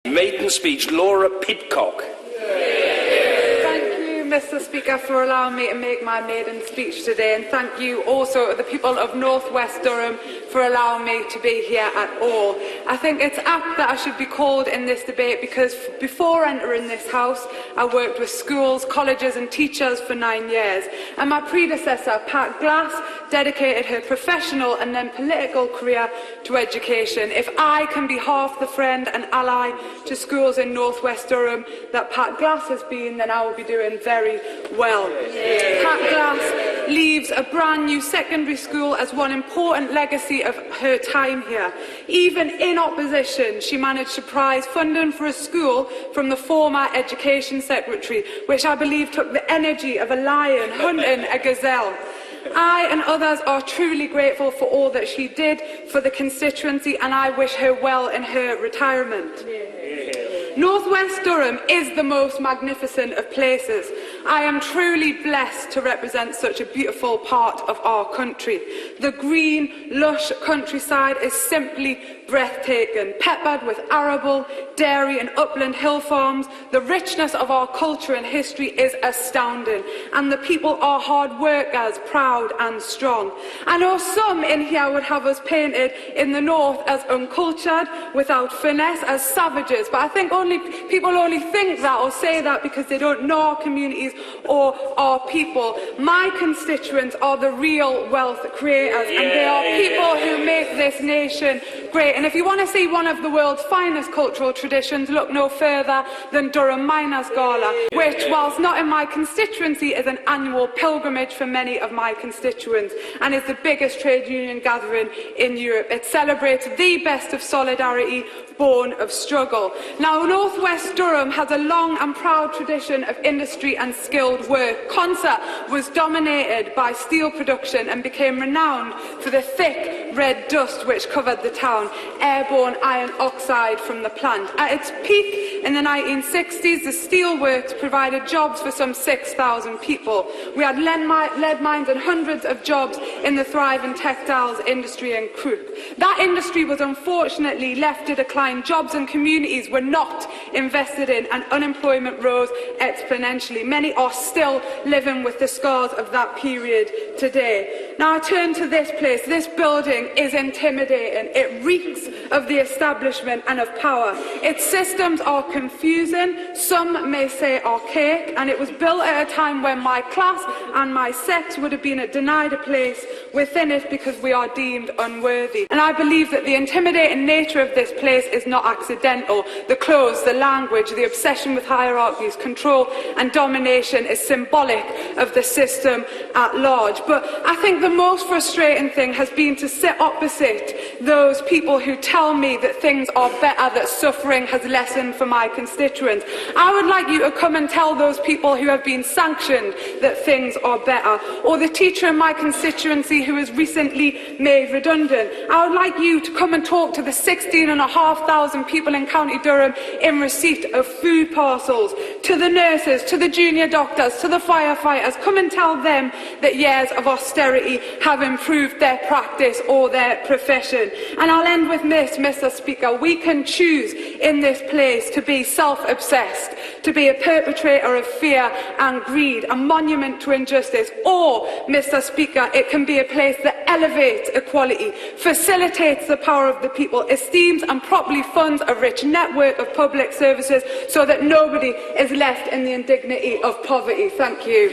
Maiden speech, Laura Pidcock. Mr. Speaker, for allowing me to make my maiden speech today, and thank you also to the people of North West Durham for allowing me to be here at all. I think it's apt that I should be called in this debate because before entering this House I worked with schools, colleges and teachers for 9 years, and my predecessor Pat Glass dedicated her professional and then political career to education. If I can be half the friend and ally to schools in North West Durham that Pat Glass has been, then I will be doing very well. Pat Glass leaves a brand new secondary school as one important legacy of her time here. Even in opposition, she managed to prize funding for a school from the former Education Secretary, which I believe took the energy of a lion hunting a gazelle. I and others are truly grateful for all that she did for the constituency, and I wish her well in her retirement. North West Durham is the most magnificent of places. I am truly blessed to represent such a beautiful part of our country. The green, lush countryside is simply breathtaking, peppered with arable, dairy and upland hill farms. The richness of our culture and history is astounding, and the people are hard workers, proud and strong. I know some in here would have us painted in the north as uncultured, without finesse, as savages, but I think people only think that or say that because they don't know our communities or our people. My constituents are the real wealth creators, and they are people who make this nation great. And if you want to see one of the world's finest cultural traditions, look no further than Durham Miners Gala, which, whilst not in my constituency, is an annual pilgrimage for many of my constituents and is the biggest trade union gathering in Europe. It celebrates the best of solidarity, born of struggle. Now, North West Durham has a long and proud tradition of industry and skilled work. Concert was dominated by steel production and became renowned for the thick red dust which covered the town, airborne iron oxide from the plant. At its peak in the 1960s, the steelworks provided jobs for some 6,000 people. We had lead mines and hundreds of jobs in the thriving textiles industry in Crook. That industry was unfortunately left to decline. Jobs and communities were not invested in, and unemployment rose exponentially. Many are still living with the scars of that period today. Now I turn to this place. This building is intimidating. It reeks of the establishment and of power. Its systems are confusing, some may say archaic, and it was built at a time when my class and my sex would have been denied a place within it because we are deemed unworthy. And I believe that the intimidating nature of this place is not accidental. The clothes, the language, the obsession with hierarchies, control and domination is symbolic of the system at large. But I think the most frustrating thing has been to sit opposite those people who tell me that things are better, that suffering has lessened for my constituents. I would like you to come and tell those people who have been sanctioned that things are better, or the teacher in my constituency who was recently made redundant. I would like you to come and talk to the 16,500 people in County Durham in receipt of food parcels, to the nurses, to the junior doctors, to the firefighters. Come and tell them that years of austerity have improved their practice or their profession. And I'll end with this, Mr. Speaker. We can choose in this place to be self-obsessed, to be a perpetrator of fear and greed, a monument to injustice, or, Mr. Speaker, it can be a place that elevates equality, facilitates the power of the people, esteems and properly funds a rich network of public services so that nobody is left in the indignity of poverty. Thank you.